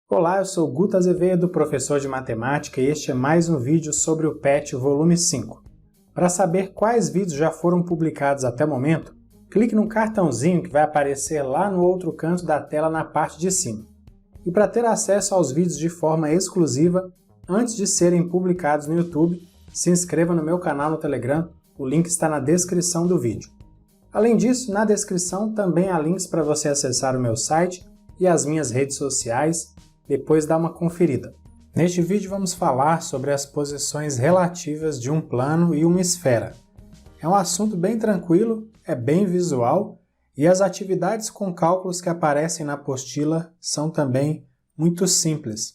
Olá, eu sou Guto Azevedo, professor de matemática, e este é mais um vídeo sobre o PET volume 5. Para saber quais vídeos já foram publicados até o momento, clique no cartãozinho que vai aparecer lá no outro canto da tela na parte de cima. E para ter acesso aos vídeos de forma exclusiva, antes de serem publicados no YouTube, se inscreva no meu canal no Telegram, o link está na descrição do vídeo. Além disso, na descrição também há links para você acessar o meu site e as minhas redes sociais, depois dá uma conferida. Neste vídeo vamos falar sobre as posições relativas de um plano e uma esfera. É um assunto bem tranquilo, é bem visual, e as atividades com cálculos que aparecem na apostila são também muito simples.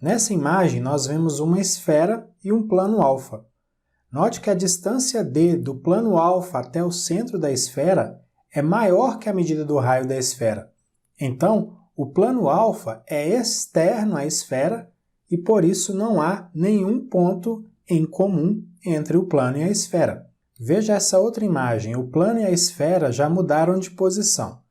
Nessa imagem nós vemos uma esfera e um plano alfa. Note que a distância d do plano alfa até o centro da esfera é maior que a medida do raio da esfera. Então, o plano alfa é externo à esfera e por isso não há nenhum ponto em comum entre o plano e a esfera. Veja essa outra imagem, o plano e a esfera já mudaram de posição.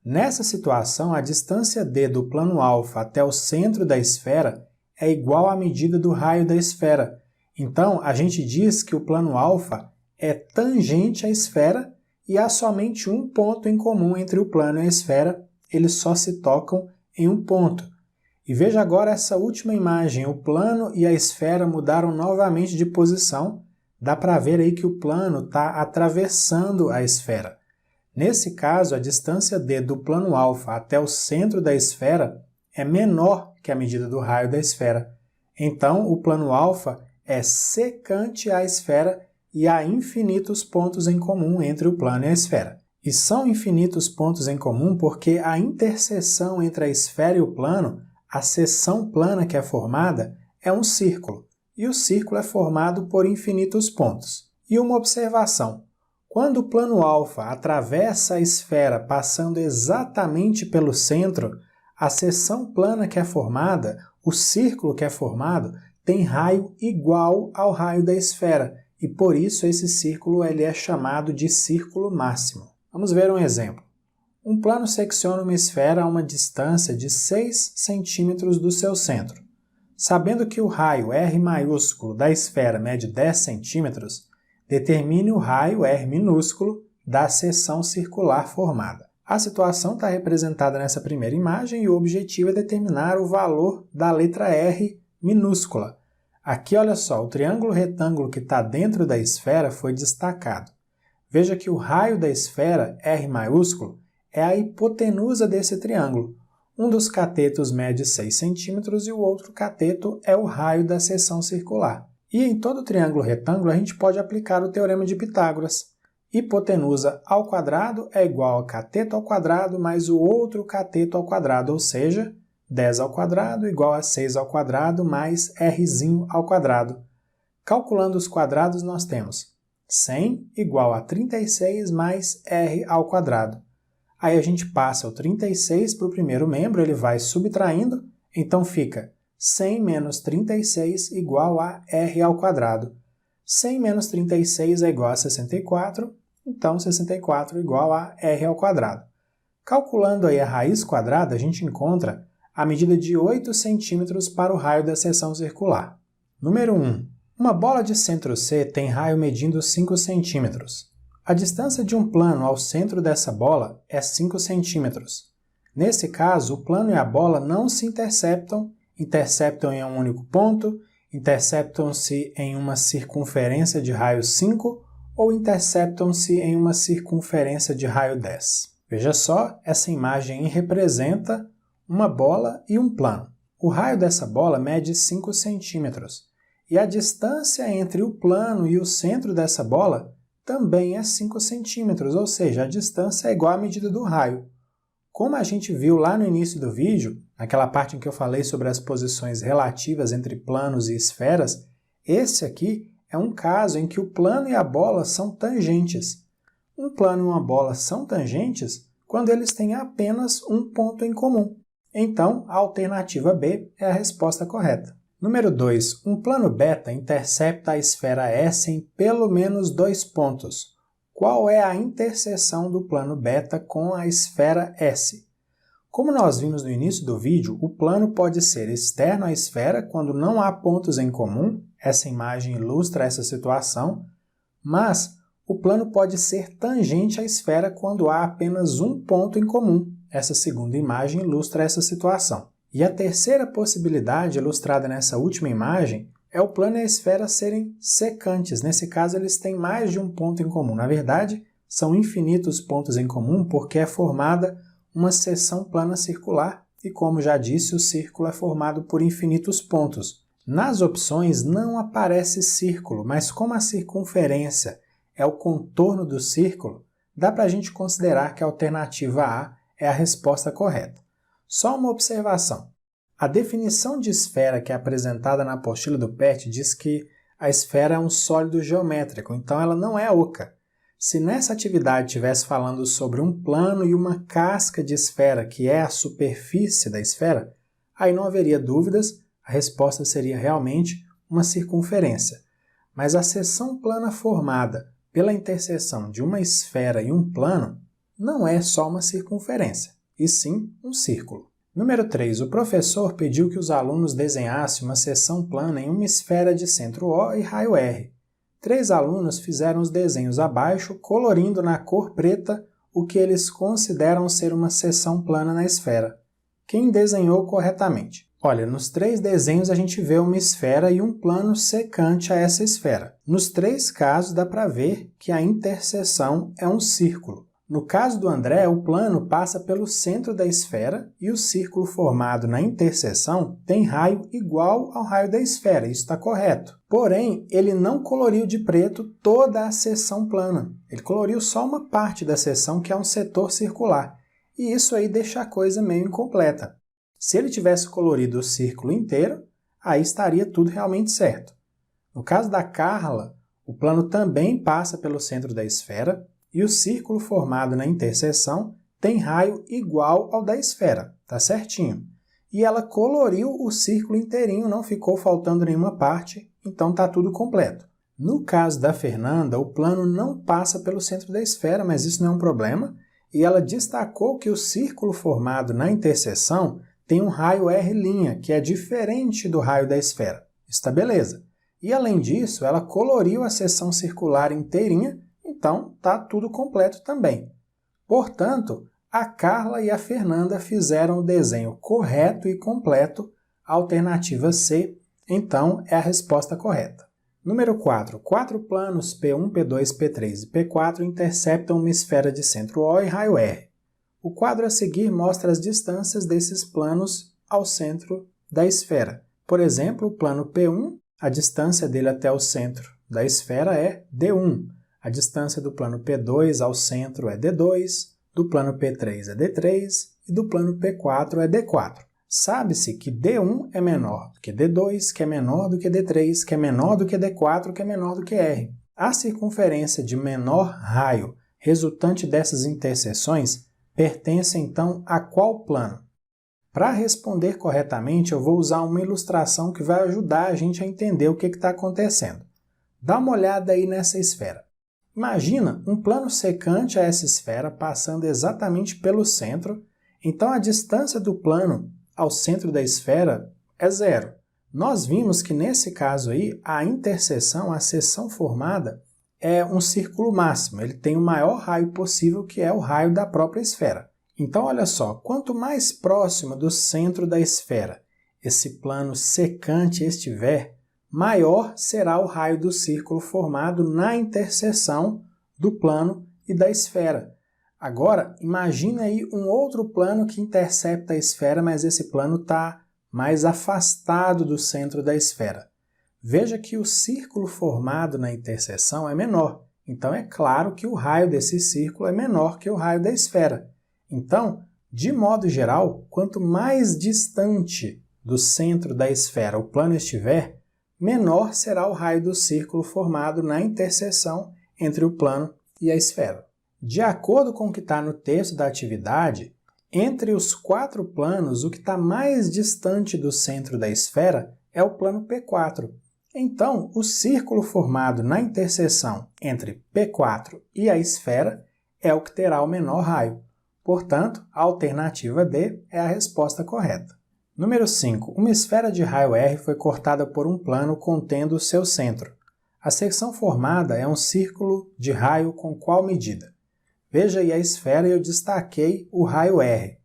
Nessa situação, a distância d do plano alfa até o centro da esfera é igual à medida do raio da esfera. Então, a gente diz que o plano alfa é tangente à esfera e há somente um ponto em comum entre o plano e a esfera, eles só se tocam em um ponto. E veja agora essa última imagem, o plano e a esfera mudaram novamente de posição, dá para ver aí que o plano está atravessando a esfera. Nesse caso, a distância d do plano alfa até o centro da esfera é menor que a medida do raio da esfera. Então, o plano alfa é secante à esfera e há infinitos pontos em comum entre o plano e a esfera. E são infinitos pontos em comum porque a interseção entre a esfera e o plano, a seção plana que é formada, é um círculo. E o círculo é formado por infinitos pontos. E uma observação: quando o plano alfa atravessa a esfera passando exatamente pelo centro, a seção plana que é formada, o círculo que é formado, tem raio igual ao raio da esfera, e por isso esse círculo ele é chamado de círculo máximo. Vamos ver um exemplo. Um plano secciona uma esfera a uma distância de 6 centímetros do seu centro. Sabendo que o raio R maiúsculo da esfera mede 10 centímetros, determine o raio R minúsculo da seção circular formada. A situação está representada nessa primeira imagem e o objetivo é determinar o valor da letra R minúscula. Aqui, olha só, o triângulo retângulo que está dentro da esfera foi destacado. Veja que o raio da esfera, R maiúsculo, é a hipotenusa desse triângulo. Um dos catetos mede 6 centímetros e o outro cateto é o raio da seção circular. E em todo triângulo retângulo a gente pode aplicar o teorema de Pitágoras. Hipotenusa ao quadrado é igual a cateto ao quadrado mais o outro cateto ao quadrado, ou seja, 10 ao quadrado igual a 6 ao quadrado mais rzinho ao quadrado. Calculando os quadrados, nós temos 100 igual a 36 mais r ao quadrado. Aí a gente passa o 36 para o primeiro membro, ele vai subtraindo, então fica 100 menos 36 igual a r ao quadrado. 100 menos 36 é igual a 64, então 64 igual a r ao quadrado. Calculando aí a raiz quadrada, a gente encontra a medida de 8 centímetros para o raio da seção circular. Número 1. Uma bola de centro C tem raio medindo 5 centímetros. A distância de um plano ao centro dessa bola é 5 centímetros. Nesse caso, o plano e a bola não se interceptam em um único ponto, interceptam-se em uma circunferência de raio 5 ou interceptam-se em uma circunferência de raio 10. Veja só, essa imagem representa uma bola e um plano. O raio dessa bola mede 5 centímetros e a distância entre o plano e o centro dessa bola também é 5 centímetros, ou seja, a distância é igual à medida do raio. Como a gente viu lá no início do vídeo, naquela parte em que eu falei sobre as posições relativas entre planos e esferas, esse aqui é um caso em que o plano e a bola são tangentes. Um plano e uma bola são tangentes quando eles têm apenas um ponto em comum. Então, a alternativa B é a resposta correta. Número 2. Um plano beta intercepta a esfera S em pelo menos 2 pontos. Qual é a interseção do plano beta com a esfera S? Como nós vimos no início do vídeo, o plano pode ser externo à esfera quando não há pontos em comum, essa imagem ilustra essa situação, mas o plano pode ser tangente à esfera quando há apenas um ponto em comum, essa segunda imagem ilustra essa situação. E a terceira possibilidade, ilustrada nessa última imagem, é o plano e a esfera serem secantes, nesse caso eles têm mais de um ponto em comum, na verdade são infinitos pontos em comum porque é formada uma seção plana circular e, como já disse, o círculo é formado por infinitos pontos. Nas opções não aparece círculo, mas como a circunferência é o contorno do círculo, dá para a gente considerar que a alternativa A é a resposta correta. Só uma observação. A definição de esfera que é apresentada na apostila do PET diz que a esfera é um sólido geométrico, então ela não é oca. Se nessa atividade estivesse falando sobre um plano e uma casca de esfera, que é a superfície da esfera, aí não haveria dúvidas, a resposta seria realmente uma circunferência. Mas a seção plana formada pela interseção de uma esfera e um plano não é só uma circunferência, e sim um círculo. Número 3. O professor pediu que os alunos desenhassem uma seção plana em uma esfera de centro O e raio R. 3 alunos fizeram os desenhos abaixo, colorindo na cor preta o que eles consideram ser uma seção plana na esfera. Quem desenhou corretamente? Olha, nos 3 desenhos a gente vê uma esfera e um plano secante a essa esfera. Nos 3 casos dá para ver que a interseção é um círculo. No caso do André, o plano passa pelo centro da esfera e o círculo formado na interseção tem raio igual ao raio da esfera, isso está correto. Porém, ele não coloriu de preto toda a seção plana, ele coloriu só uma parte da seção que é um setor circular, e isso aí deixa a coisa meio incompleta. Se ele tivesse colorido o círculo inteiro, aí estaria tudo realmente certo. No caso da Carla, o plano também passa pelo centro da esfera, e o círculo formado na interseção tem raio igual ao da esfera, tá certinho. E ela coloriu o círculo inteirinho, não ficou faltando nenhuma parte, então tá tudo completo. No caso da Fernanda, o plano não passa pelo centro da esfera, mas isso não é um problema, e ela destacou que o círculo formado na interseção tem um raio R', que é diferente do raio da esfera. Está beleza. E além disso, ela coloriu a seção circular inteirinha, então está tudo completo também. Portanto, a Carla e a Fernanda fizeram o desenho correto e completo, a alternativa C, então é a resposta correta. Número 4. 4 planos P1, P2, P3 e P4 interceptam uma esfera de centro O e raio R. O quadro a seguir mostra as distâncias desses planos ao centro da esfera. Por exemplo, o plano P1, a distância dele até o centro da esfera é D1. A distância do plano P2 ao centro é D2, do plano P3 é D3 e do plano P4 é D4. Sabe-se que D1 é menor do que D2, que é menor do que D3, que é menor do que D4, que é menor do que R. A circunferência de menor raio resultante dessas interseções pertence então a qual plano? Para responder corretamente, eu vou usar uma ilustração que vai ajudar a gente a entender o que está acontecendo. Dá uma olhada aí nessa esfera. Imagina um plano secante a essa esfera passando exatamente pelo centro, então a distância do plano ao centro da esfera é 0. Nós vimos que nesse caso aí, a interseção, a seção formada, é um círculo máximo, ele tem o maior raio possível, que é o raio da própria esfera. Então olha só, quanto mais próximo do centro da esfera esse plano secante estiver, maior será o raio do círculo formado na interseção do plano e da esfera. Agora, imagine aí um outro plano que intercepta a esfera, mas esse plano está mais afastado do centro da esfera. Veja que o círculo formado na interseção é menor, então é claro que o raio desse círculo é menor que o raio da esfera. Então, de modo geral, quanto mais distante do centro da esfera o plano estiver, menor será o raio do círculo formado na interseção entre o plano e a esfera. De acordo com o que está no texto da atividade, entre os 4 planos, o que está mais distante do centro da esfera é o plano P4. Então, o círculo formado na interseção entre P4 e a esfera é o que terá o menor raio. Portanto, a alternativa D é a resposta correta. Número 5. Uma esfera de raio R foi cortada por um plano contendo o seu centro. A secção formada é um círculo de raio com qual medida? Veja aí a esfera e eu destaquei o raio R.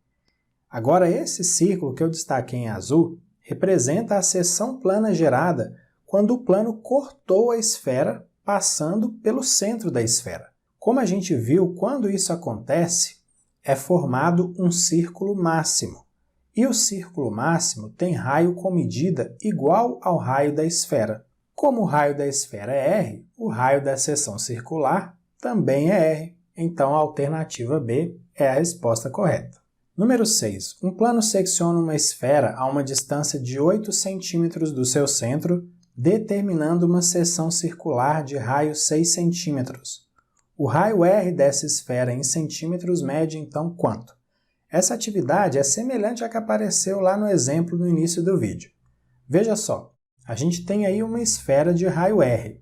Agora, esse círculo que eu destaquei em azul representa a seção plana gerada quando o plano cortou a esfera passando pelo centro da esfera. Como a gente viu, quando isso acontece, é formado um círculo máximo. E o círculo máximo tem raio com medida igual ao raio da esfera. Como o raio da esfera é R, o raio da seção circular também é R. Então, a alternativa B é a resposta correta. Número 6. Um plano secciona uma esfera a uma distância de 8 centímetros do seu centro, determinando uma seção circular de raio 6 centímetros. O raio R dessa esfera em centímetros mede, então, quanto? Essa atividade é semelhante à que apareceu lá no exemplo no início do vídeo. Veja só, a gente tem aí uma esfera de raio R.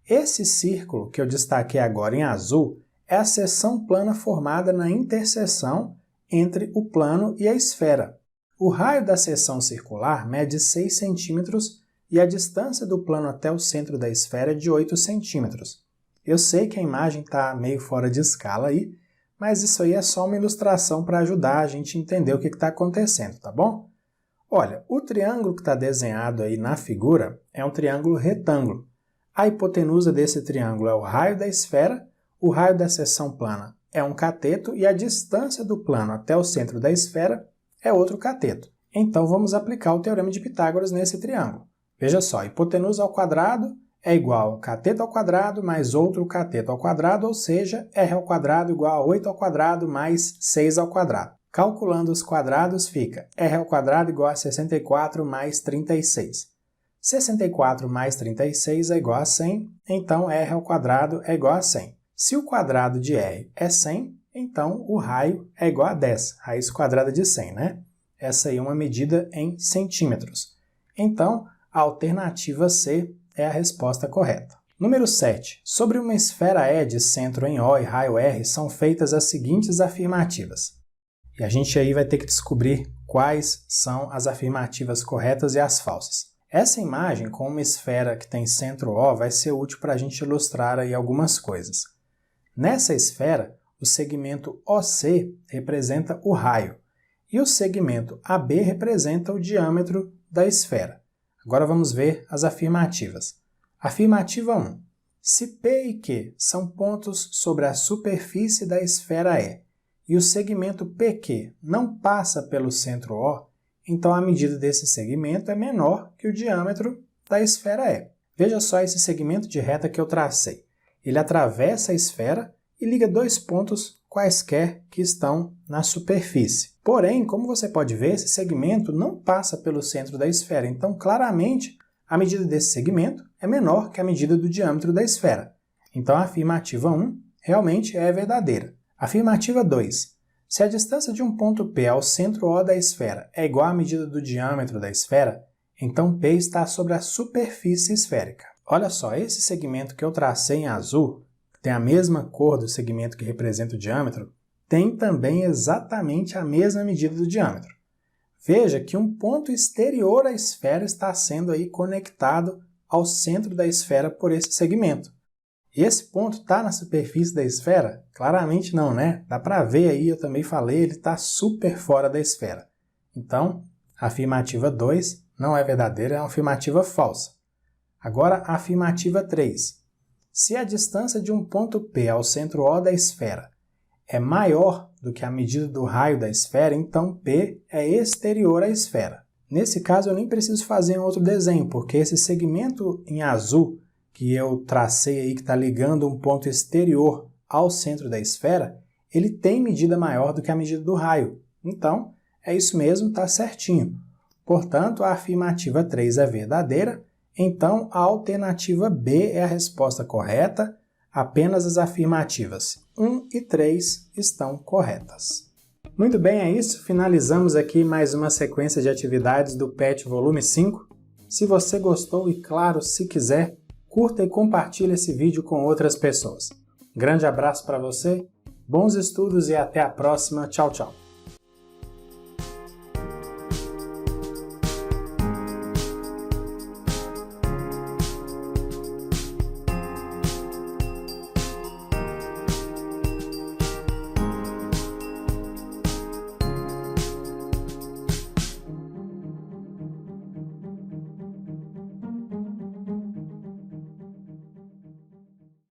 Esse círculo que eu destaquei agora em azul é a seção plana formada na interseção entre o plano e a esfera. O raio da seção circular mede 6 centímetros e a distância do plano até o centro da esfera é de 8 centímetros. Eu sei que a imagem está meio fora de escala aí, mas isso aí é só uma ilustração para ajudar a gente a entender o que está acontecendo, tá bom? Olha, o triângulo que está desenhado aí na figura é um triângulo retângulo. A hipotenusa desse triângulo é o raio da esfera, o raio da seção plana é um cateto e a distância do plano até o centro da esfera é outro cateto. Então vamos aplicar o teorema de Pitágoras nesse triângulo. Veja só, hipotenusa ao quadrado é igual a cateto ao quadrado mais outro cateto ao quadrado, ou seja, r ao quadrado igual a 8 ao quadrado mais 6 ao quadrado. Calculando os quadrados fica r ao quadrado igual a 64 mais 36. 64 mais 36 é igual a 100, então r ao quadrado é igual a 100. Se o quadrado de r é 100, então o raio é igual a 10, raiz quadrada de 100, né? Essa aí é uma medida em centímetros. Então, a alternativa C é a resposta correta. Número 7. Sobre uma esfera E de centro em O e raio R são feitas as seguintes afirmativas. E a gente aí vai ter que descobrir quais são as afirmativas corretas e as falsas. Essa imagem com uma esfera que tem centro O vai ser útil para a gente ilustrar aí algumas coisas. Nessa esfera, o segmento OC representa o raio e o segmento AB representa o diâmetro da esfera. Agora vamos ver as afirmativas. Afirmativa 1. Se P e Q são pontos sobre a superfície da esfera E e o segmento PQ não passa pelo centro O, então a medida desse segmento é menor que o diâmetro da esfera E. Veja só esse segmento de reta que eu tracei. Ele atravessa a esfera e liga dois pontos quaisquer que estão na superfície. Porém, como você pode ver, esse segmento não passa pelo centro da esfera, então claramente a medida desse segmento é menor que a medida do diâmetro da esfera. Então a afirmativa 1 realmente é verdadeira. Afirmativa 2. Se a distância de um ponto P ao centro O da esfera é igual à medida do diâmetro da esfera, então P está sobre a superfície esférica. Olha só, esse segmento que eu tracei em azul, que tem a mesma cor do segmento que representa o diâmetro, tem também exatamente a mesma medida do diâmetro. Veja que um ponto exterior à esfera está sendo aí conectado ao centro da esfera por esse segmento. Esse ponto está na superfície da esfera? Claramente não, né? Dá para ver aí, eu também falei, ele está super fora da esfera. Então, a afirmativa 2 não é verdadeira, é uma afirmativa falsa. Agora, a afirmativa 3. Se a distância de um ponto P ao centro O da esfera é maior do que a medida do raio da esfera, então P é exterior à esfera. Nesse caso, eu nem preciso fazer um outro desenho, porque esse segmento em azul que eu tracei aí, que está ligando um ponto exterior ao centro da esfera, ele tem medida maior do que a medida do raio. Então, é isso mesmo, está certinho. Portanto, a afirmativa 3 é verdadeira, então a alternativa B é a resposta correta, apenas as afirmativas 1 e 3 estão corretas. Muito bem, é isso. Finalizamos aqui mais uma sequência de atividades do PET Volume 5. Se você gostou e, claro, se quiser, curta e compartilhe esse vídeo com outras pessoas. Grande abraço para você Bons estudos e até a próxima. Tchau, tchau!